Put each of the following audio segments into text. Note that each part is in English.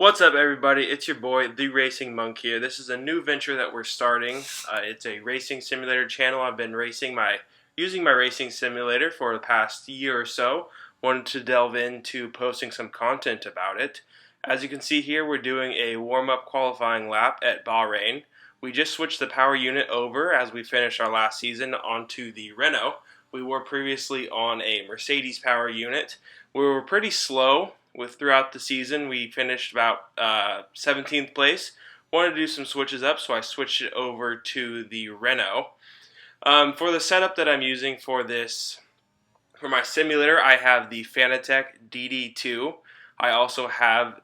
What's up, everybody? It's your boy, The Racing Monk here. This is a new venture that we're starting. It's a racing simulator channel. I've been using my racing simulator for the past year or so. Wanted to delve into posting some content about it. As you can see here, we're doing a warm-up qualifying lap at Bahrain. We just switched the power unit over as we finished our last season onto the Renault. We were previously on a Mercedes power unit. We were pretty slow throughout the season. We finished about 17th place. Wanted to do some switches up, so I switched it over to the Renault. For the setup that I'm using for my simulator, I have the Fanatec DD2. I also have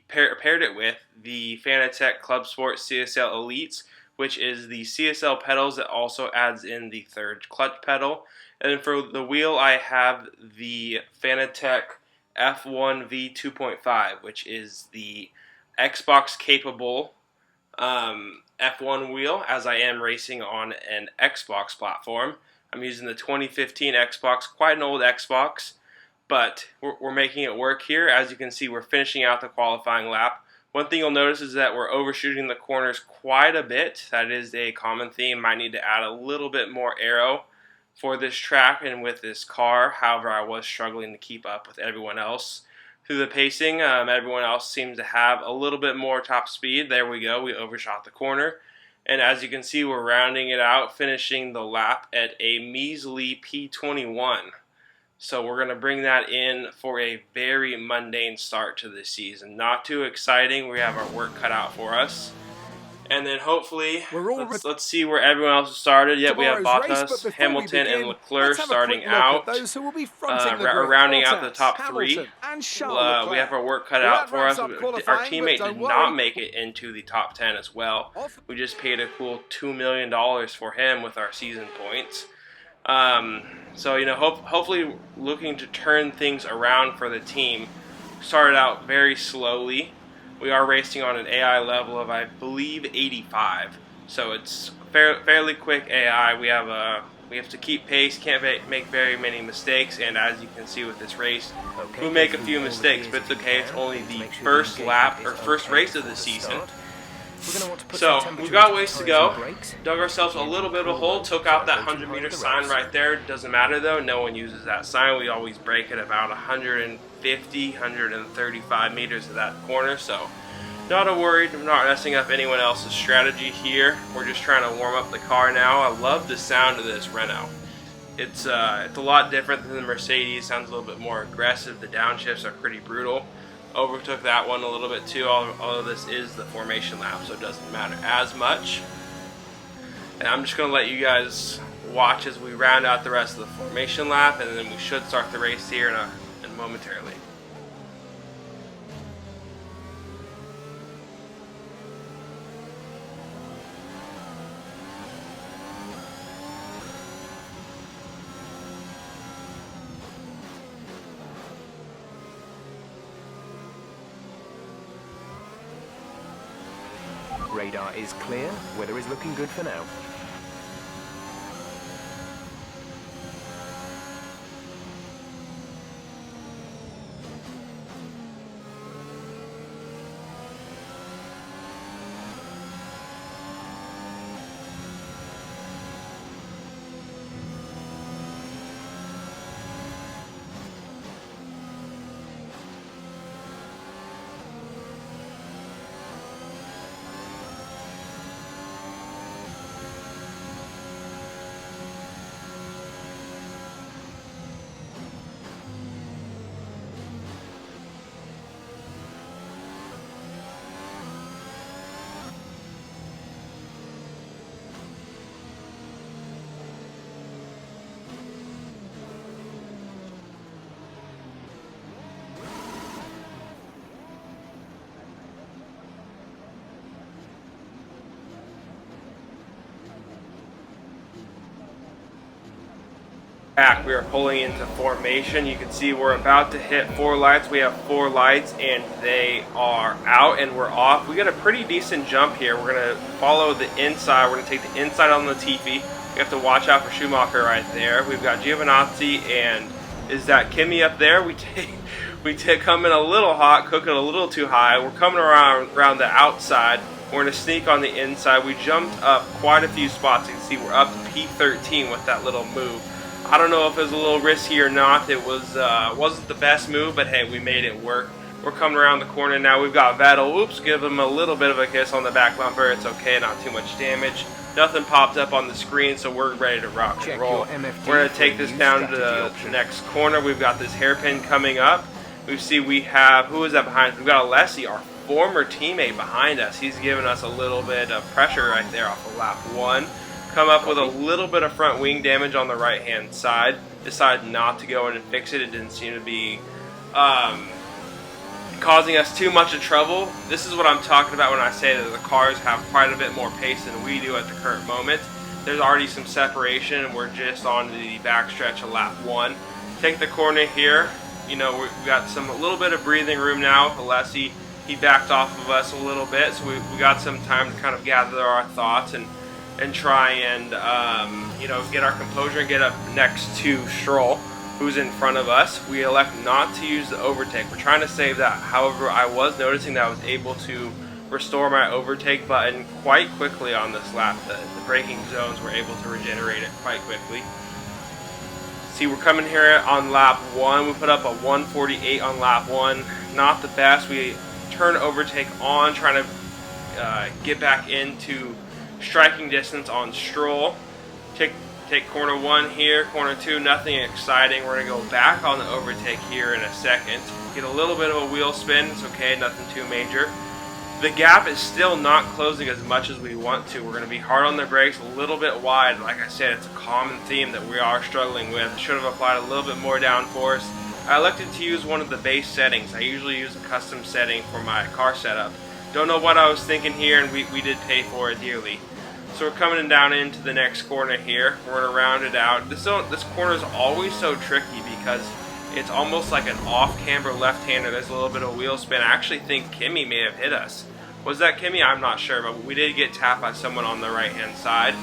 paired it with the Fanatec Club Sport CSL Elites, which is the CSL pedals that also adds in the third clutch pedal. And then for the wheel, I have the Fanatec F1 V2.5, which is the Xbox capable F1 wheel, as I am racing on an Xbox platform. I'm using the 2015 Xbox, quite an old Xbox, but we're making it work here. As you can see, we're finishing out the qualifying lap. One thing you'll notice is that we're overshooting the corners quite a bit. That is a common theme. Might need to add a little bit more aero for this track and with this car. However, I was struggling to keep up with everyone else through the pacing. Everyone else seems to have a little bit more top speed. There we go. We overshot the corner. And as you can see, we're rounding it out, finishing the lap at a measly P21. So we're going to bring that in for a very mundane start to this season. Not too exciting. We have our work cut out for us. And then hopefully, let's see where everyone else has started. Yet we have Bottas, Hamilton, and Leclerc starting out, rounding out the top three. We have our work cut out for us. Our teammate did not make it into the top 10 as well. We just paid a cool $2 million for him with our season points. So, hopefully looking to turn things around for the team. Started out very slowly. We are racing on an AI level of, I believe, 85. So it's fairly quick AI. We have to keep pace, can't make very many mistakes, and as you can see with this race, we'll make a few mistakes, but it's okay. It's only the first lap, or first race of the season. So, we've got ways to go. Dug ourselves a little bit of a hole, took out that 100-meter sign right there. Doesn't matter though, no one uses that sign. We always break at about 150, 135 meters of that corner, so not worried. I'm not messing up anyone else's strategy here. We're just trying to warm up the car now. I love the sound of this Renault. It's a lot different than the Mercedes. Sounds a little bit more aggressive. The downshifts are pretty brutal. Overtook that one a little bit too, although this is the formation lap, so it doesn't matter as much. And I'm just going to let you guys watch as we round out the rest of the formation lap, and then we should start the race here in momentarily. Radar is clear, weather is looking good for now. We are pulling into formation. You can see we're about to hit 4 lights. We have 4 lights and they are out and we're off. We got a pretty decent jump here. We're going to follow the inside. We're going to take the inside on Latifi. We have to watch out for Schumacher right there. We've got Giovinazzi and is that Kimi up there? come in a little hot, cooking a little too high. We're coming around the outside. We're going to sneak on the inside. We jumped up quite a few spots. You can see we're up to P13 with that little move. I don't know if it was a little risky or not. It wasn't the best move, but hey, we made it work. We're coming around the corner now. We've got Vettel. Oops, give him a little bit of a kiss on the back bumper. It's okay, not too much damage. Nothing popped up on the screen, so we're ready to rock and roll. We're going to take this down to the next corner. We've got this hairpin coming up. We see we have, who is that behind us? We've got Alessi, our former teammate, behind us. He's giving us a little bit of pressure right there off of lap 1. Come up with a little bit of front wing damage on the right hand side. Decided not to go in and fix it. It didn't seem to be causing us too much of trouble. This is what I'm talking about when I say that the cars have quite a bit more pace than we do at the current moment. There's already some separation, and we're just on the backstretch of lap 1. Take the corner here. You know, we've got a little bit of breathing room now. Alessi, he backed off of us a little bit, so we got some time to kind of gather our thoughts and try and you know, get our composure and get up next to Stroll, who's in front of us. We elect not to use the overtake. We're trying to save that. However, I was noticing that I was able to restore my overtake button quite quickly on this lap. The braking zones were able to regenerate it quite quickly. See, we're coming here on lap 1. We put up a 148 on lap 1. Not the best. We turn overtake on, trying to get back into striking distance on Stroll. Take corner 1 here, corner 2, nothing exciting. We're going to go back on the overtake here in a second. Get a little bit of a wheel spin. It's okay, nothing too major. The gap is still not closing as much as we want to. We're going to be hard on the brakes, a little bit wide. Like I said, it's a common theme that we are struggling with. Should have applied a little bit more downforce. I elected to use one of the base settings. I usually use a custom setting for my car setup. Don't know what I was thinking here, and we did pay for it dearly. So we're coming down into the next corner here. We're going to round it out. This corner is always so tricky because it's almost like an off-camber left-hander. There's a little bit of wheel spin. I actually think Kimmy may have hit us. Was that Kimmy? I'm not sure, but we did get tapped by someone on the right-hand side.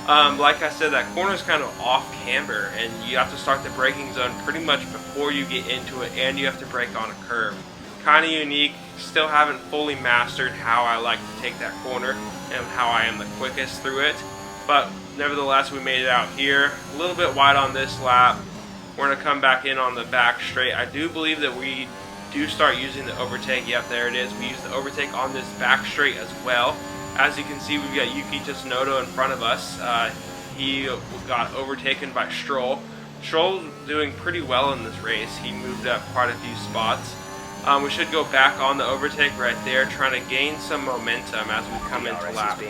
Like I said, that corner is kind of off-camber, and you have to start the braking zone pretty much before you get into it, and you have to brake on a curve. Kind of unique. Still haven't fully mastered how I like to take that corner and how I am the quickest through it, but nevertheless we made it out here. A little bit wide on this lap. We're going to come back in on the back straight. I do believe that we do start using the overtake. Yep, there it is. We use the overtake on this back straight as well. As you can see, we've got Yuki Tsunoda in front of us. He got overtaken by Stroll. Stroll's doing pretty well in this race. He moved up quite a few spots. We should go back on the overtake right there, trying to gain some momentum as we come into lap 3.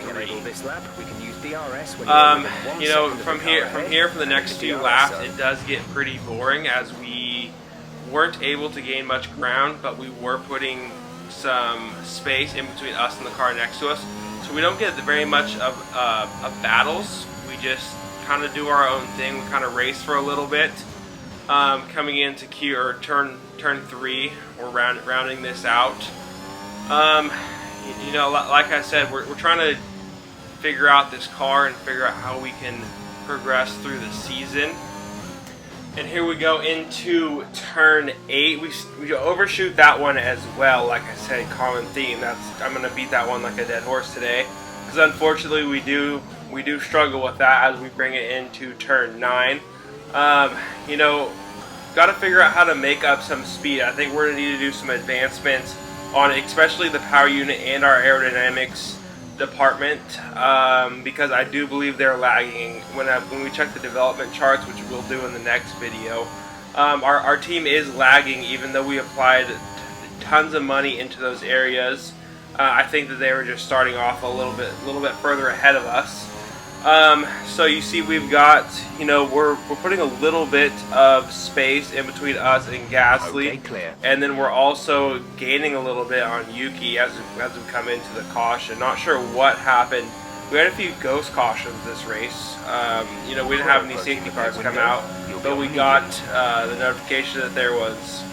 You know, from here for the next few laps, it does get pretty boring as we weren't able to gain much ground, but we were putting some space in between us and the car next to us. So we don't get very much of battles. We just kind of do our own thing. We kind of race for a little bit. Coming into turn 3, we're rounding this out. You know, like I said, we're trying to figure out this car and figure out how we can progress through the season. And here we go into turn 8. We overshoot that one as well. Like I said, common theme. I'm gonna beat that one like a dead horse today, because unfortunately we do struggle with that as we bring it into turn 9. You know, got to figure out how to make up some speed. I think we're going to need to do some advancements on especially the power unit and our aerodynamics department, because I do believe they're lagging. When we check the development charts, which we'll do in the next video, our team is lagging even though we applied tons of money into those areas. I think that they were just starting off a little bit further ahead of us. So you see, we've got, you know, we're putting a little bit of space in between us and Gasly, okay, and then we're also gaining a little bit on Yuki as we come into the caution. Not sure what happened. We had a few ghost cautions this race. You know, we didn't have any safety cars come out, but we got the notification that there was,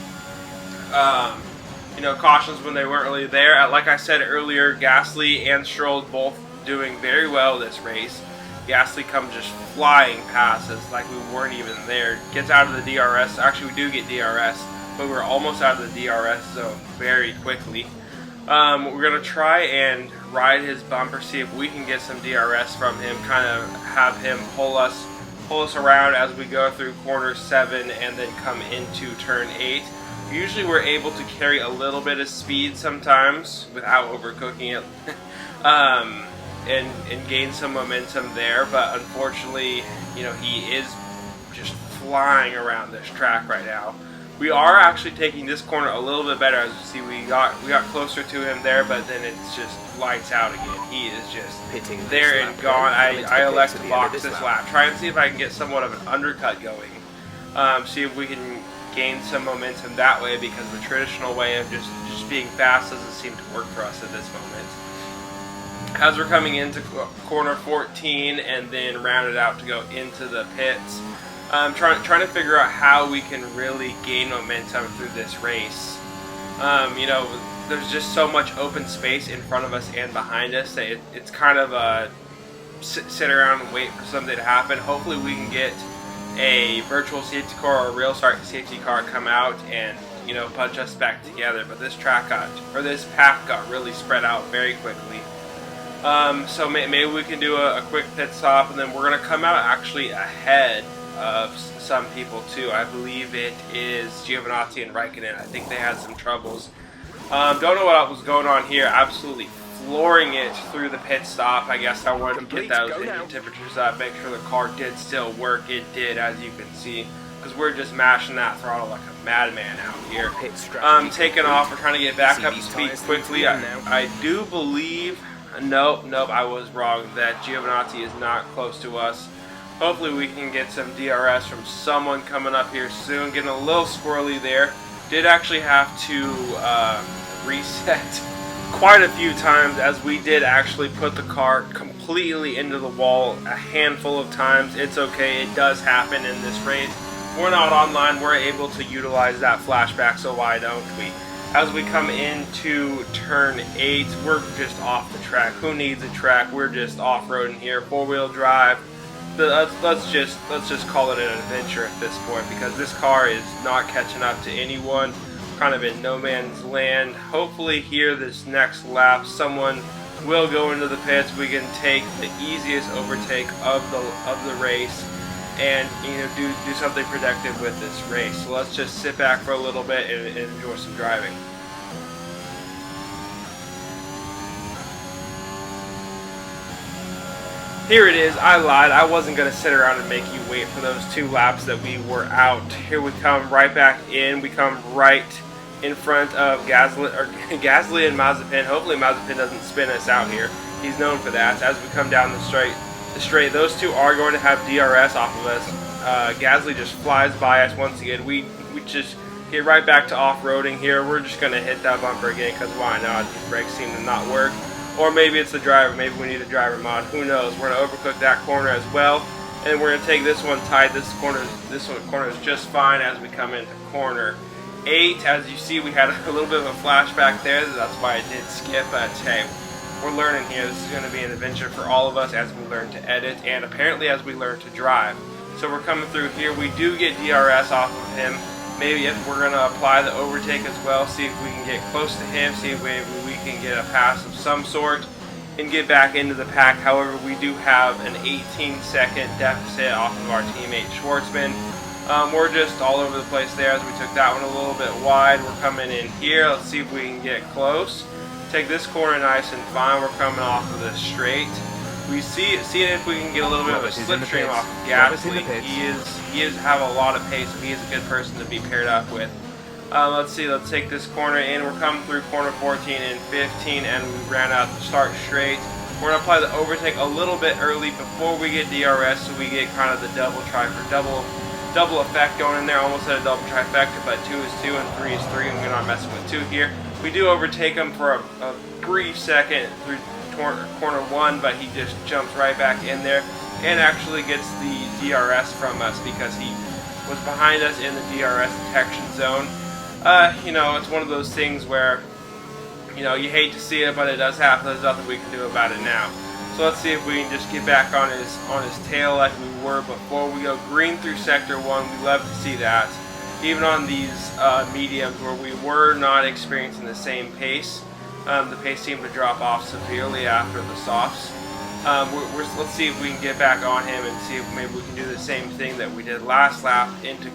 you know, cautions when they weren't really there. Like I said earlier, Gasly and Stroll both doing very well this race. Gasly comes just flying past us like we weren't even there. Gets out of the DRS. Actually, we do get DRS, but we're almost out of the DRS zone very quickly. We're going to try and ride his bumper, see if we can get some DRS from him, kind of have him pull us around as we go through corner 7 and then come into turn 8. Usually we're able to carry a little bit of speed sometimes without overcooking it and gain some momentum there, but unfortunately, you know, he is just flying around this track right now. We are actually taking this corner a little bit better. As you see, we got closer to him there, but then it's just lights out again. He is just Pitting there and gone. I elect to box this lap. Try and see if I can get somewhat of an undercut going. See if we can gain some momentum that way, because the traditional way of just being fast doesn't seem to work for us at this moment. As we're coming into corner 14 and then rounded out to go into the pits, trying to figure out how we can really gain momentum through this race. You know, there's just so much open space in front of us and behind us that it's kind of a sit around and wait for something to happen. Hopefully we can get a virtual safety car or a real safety car come out and, you know, punch us back together. But this pack got really spread out very quickly. So maybe we can do a quick pit stop, and then we're going to come out actually ahead of some people too. I believe it is Giovinazzi and Raikkonen. I think they had some troubles. Don't know what was going on here. Absolutely flooring it through the pit stop. I guess I wanted to get those engine temperatures up, make sure the car did still work. It did, as you can see, because we're just mashing that throttle like a madman out here. Taking off, we're trying to get back up to speed quickly. I do believe, nope, I was wrong, that Giovinazzi is not close to us. Hopefully we can get some DRS from someone coming up here soon. Getting a little squirrely there. Did actually have to reset quite a few times, as we did actually put the car completely into the wall a handful of times. It's okay, it does happen in this race. We're not online, we're able to utilize that flashback, so why don't we? As we come into turn 8, we're just off the track. Who needs a track? We're just off-roading here, 4-wheel drive. Let's just call it an adventure at this point, because this car is not catching up to anyone. Kind of in no man's land. Hopefully here this next lap someone will go into the pits. We can take the easiest overtake of the race and, you know, do something productive with this race. So let's just sit back for a little bit and enjoy some driving. Here it is. I lied. I wasn't going to sit around and make you wait for those 2 laps that we were out. Here we come right back in. We come right in front of Gasly and Mazepin. Hopefully Mazepin doesn't spin us out here. He's known for that. As we come down the straight, those 2 are going to have DRS off of us. Gasly just flies by us once again. We just get right back to off-roading here. We're just going to hit that bumper again, because why not? These brakes seem to not work. Or maybe it's the driver. Maybe we need a driver mod. Who knows? We're going to overcook that corner as well. And we're going to take this one tight. This corner is just fine as we come into corner 8. As you see, we had a little bit of a flashback there. That's why I did skip. But hey, we're learning here. This is going to be an adventure for all of us as we learn to edit, and apparently as we learn to drive. So we're coming through here. We do get DRS off of him. Maybe if we're going to apply the overtake as well, see if we can get close to him, see if we can get a pass of some sort and get back into the pack. However, we do have an 18-second deficit off of our teammate Schwartzman. We're just all over the place there as we took that one a little bit wide. We're coming in here. Let's see if we can get close. Take this corner nice and fine. We're coming off of the straight. We see if we can get a little bit of a slipstream off of Gasly. He is have a lot of pace, so he is a good person to be paired up with. Let's see, let's take this corner in. We're coming through corner 14 and 15, and we ran out the start straight. We're going to apply the overtake a little bit early before we get DRS, so we get kind of the double effect going in there. Almost at a double trifecta, but 2 is 2 and 3 is 3, and we're not messing with 2 here. We do overtake him for a brief second through corner 1, but he just jumps right back in there and actually gets the DRS from us because he was behind us in the DRS detection zone. You know, it's one of those things where, you know, you hate to see it, but it does happen. There's nothing we can do about it now. So let's see if we can just get back on his tail like we were before. We go green through sector 1. We love to see that. even on these mediums where we were not experiencing the same pace. The pace seemed to drop off severely after the softs. Let's see if we can get back on him and see if maybe we can do the same thing that we did last lap into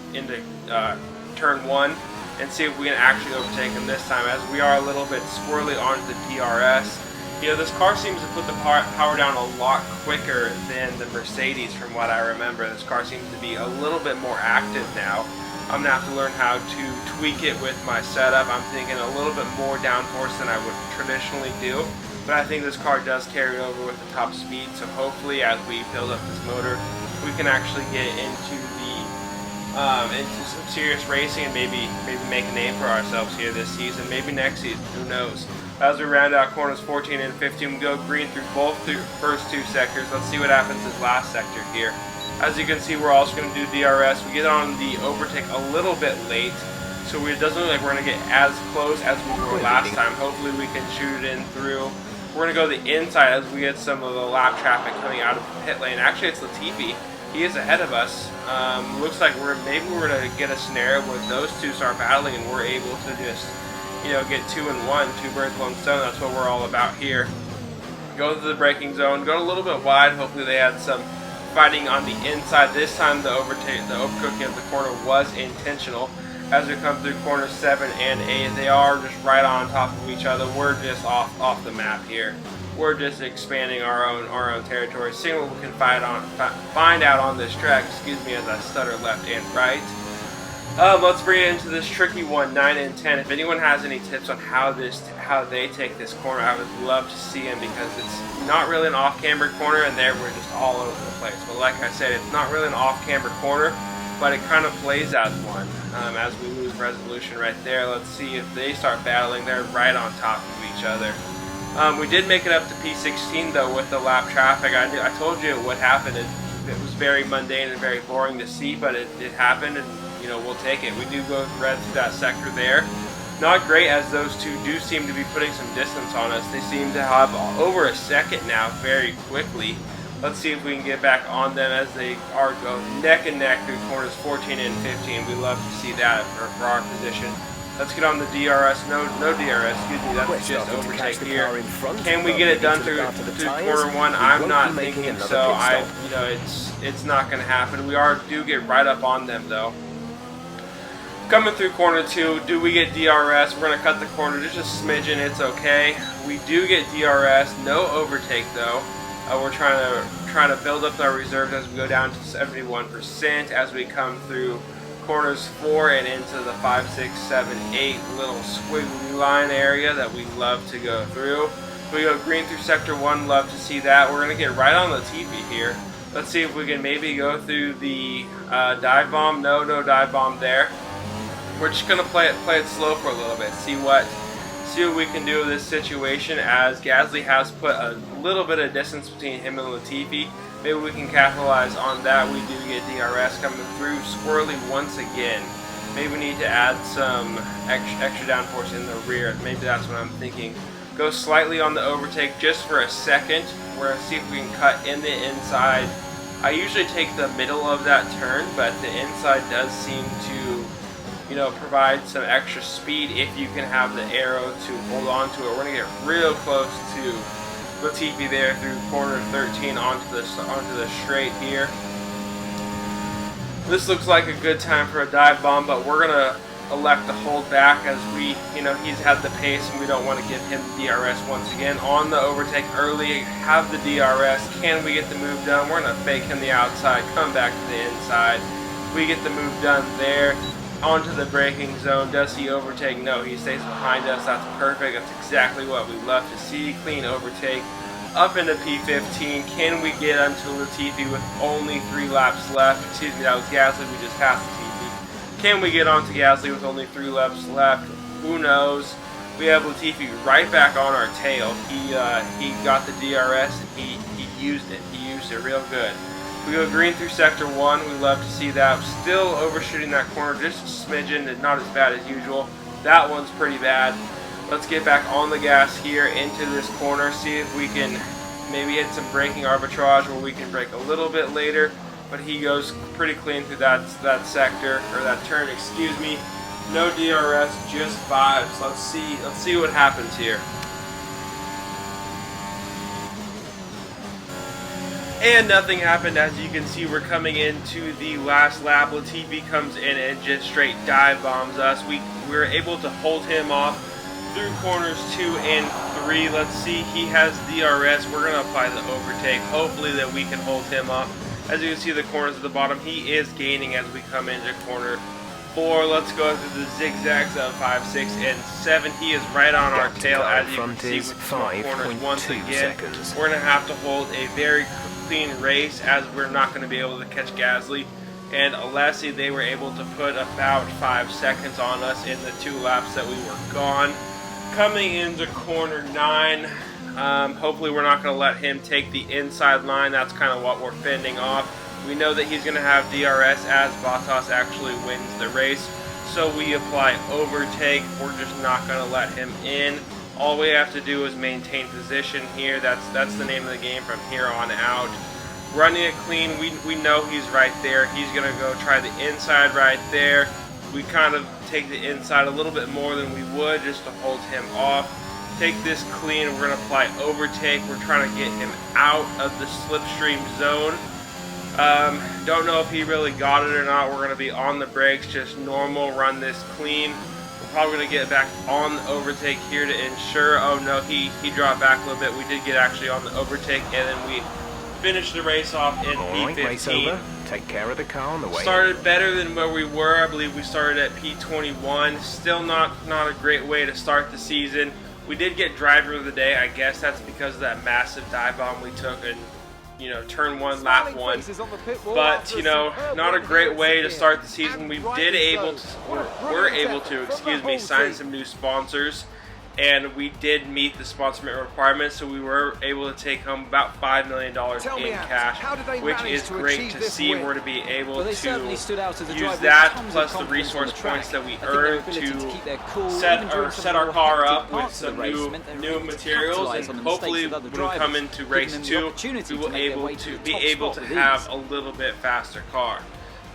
turn 1, and see if we can actually overtake him this time, as we are a little bit squirrely onto the DRS. You know, this car seems to put the power down a lot quicker than the Mercedes from what I remember. This car seems to be a little bit more active now. I'm going to have to learn how to tweak it with my setup. I'm thinking a little bit more downforce than I would traditionally do. But I think this car does carry over with the top speed. So hopefully as we build up this motor, we can actually get into some serious racing and maybe make a name for ourselves here this season. Maybe next season, who knows. As we round out corners 14 and 15, we go green through both the first 2 sectors. Let's see what happens this last sector here. As you can see, we're also going to do DRS. We get on the overtake a little bit late, so it doesn't look like we're going to get as close as we were last time. Hopefully we can shoot it in through. We're going to go the inside as we get some of the lap traffic coming out of the pit lane. Actually, it's Latifi. He is ahead of us. Looks like maybe we're going to get a scenario where those two start battling and we're able to just, you know, get 2 and 1, 2 birds, 1 stone. That's what we're all about here. Go to the braking zone. Go a little bit wide. Hopefully they had some fighting on the inside. This time the overcooking of the corner was intentional. As we come through corners 7 and 8, they are just right on top of each other. We're just off the map here. We're just expanding our own territory, seeing what we can find out on this track. Excuse me as I stutter left and right. Let's bring it into this tricky one, 9 and 10. If anyone has any tips on how they take this corner, I would love to see them, because it's not really an off-camber corner, and there we're just all over the place. But like I said, it's not really an off-camber corner, but it kind of plays as one. As we lose resolution right there, let's see if they start battling. They're right on top of each other. We did make it up to P16 though with the lap traffic. I told you it would happen. It was very mundane and very boring to see, but it happened, and you know, we'll take it. We do go red through that sector there. Not great, as those two do seem to be putting some distance on us. They seem to have over a second now very quickly. Let's see if we can get back on them as they are going neck and neck through corners 14 and 15. We love to see that for our position. Let's get on the DRS. No DRS, excuse me, that's just overtake here. Can we get it done through corner 1? I'm not thinking so. It's not going to happen. We do get right up on them though. Coming through corner 2, do we get DRS? We're going to cut the corner just a smidgen, it's okay. We do get DRS, no overtake though. We're trying to build up our reserves as we go down to 71% as we come through corners 4 and into the 5, 6, 7, 8 little squiggly line area that we love to go through. We go green through sector 1, love to see that. We're going to get right on the TV here. Let's see if we can maybe go through the dive bomb. No dive bomb there. We're just going to play it slow for a little bit. See what we can do with this situation, as Gasly has put a little bit of distance between him and Latifi. Maybe we can capitalize on that. We do get DRS coming through squirrely once again. Maybe we need to add some extra downforce in the rear. Maybe that's what I'm thinking. Go slightly on the overtake just for a second. We're going to see if we can cut in the inside. I usually take the middle of that turn, but the inside does seem to, you know, provide some extra speed if you can have the arrow to hold on to it. We're going to get real close to Latifi there through corner 13 onto the straight here. This looks like a good time for a dive bomb, but we're going to elect to hold back as he's had the pace and we don't want to give him DRS once again. On the overtake early, have the DRS. Can we get the move done? We're going to fake him the outside, come back to the inside. We get the move done there. Onto the braking zone. Does he overtake? No, he stays behind us. That's perfect. That's exactly what we love to see. Clean overtake. Up into P15. Can we get onto Latifi with only 3 laps left? Excuse me, that was Gasly. We just passed Latifi. Can we get onto Gasly with only 3 laps left? Who knows? We have Latifi right back on our tail. He got the DRS and he used it. He used it real good. We go green through sector 1. We love to see that. Still overshooting that corner just a smidgen, and not as bad as usual. That one's pretty bad. Let's get back on the gas here into this corner. See if we can maybe hit some braking arbitrage where we can brake a little bit later. but he goes pretty clean through that sector, or that turn, excuse me. No DRS, just vibes. Let's see what happens here. And nothing happened. As you can see, we're coming into the last lap. Latifi comes in and just straight dive bombs us. We were able to hold him off through corners 2 and 3. Let's see, he has DRS. We're going to apply the overtake. Hopefully that we can hold him off. As you can see, the corners at the bottom, he is gaining as we come into corner 4. Let's go through the zigzags of 5, 6, and 7. He is right on our tail, as you can see, with corners once again. We're going to have to hold a very clean race, as we're not going to be able to catch Gasly and Alessi. They were able to put about 5 seconds on us in the 2 laps that we were gone. Coming into corner 9, hopefully we're not going to let him take the inside line. That's kind of what we're fending off. We know that he's going to have DRS as Bottas actually wins the race, so we apply overtake. We're just not going to let him in. All we have to do is maintain position here. That's the name of the game from here on out. Running it clean, we know he's right there. He's going to go try the inside right there. We kind of take the inside a little bit more than we would just to hold him off. Take this clean, we're going to apply overtake. We're trying to get him out of the slipstream zone. Don't know if he really got it or not. We're going to be on the brakes, just normal, run this clean. We're probably going to get back on the overtake here to ensure. Oh no, he dropped back a little bit. We did get actually on the overtake, and then we finished the race off in P15. Take care of the car on the way. Started better than where we were. I believe we started at P21. Still not a great way to start the season. We did get driver of the day. I guess that's because of that massive dive bomb we took in, you know, turn 1, lap 1. But, you know, not a great way to start the season. We were able to sign some new sponsors, and we did meet the sponsorship requirements, so we were able to take home about $5 million in cash, which is great to see. We're to be able to use that plus the resource points that we earned to set our car up with some new materials, and hopefully when we come into race 2, we will be able to have a little bit faster car.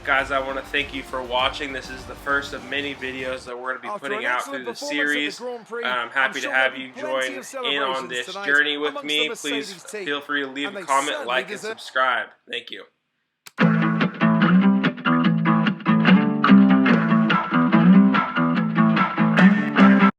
Guys, I want to thank you for watching. This is the first of many videos that we're going to be putting out through the series. I'm happy to have you join in on this journey with me. Please feel free to leave a comment, like, and subscribe. Thank you.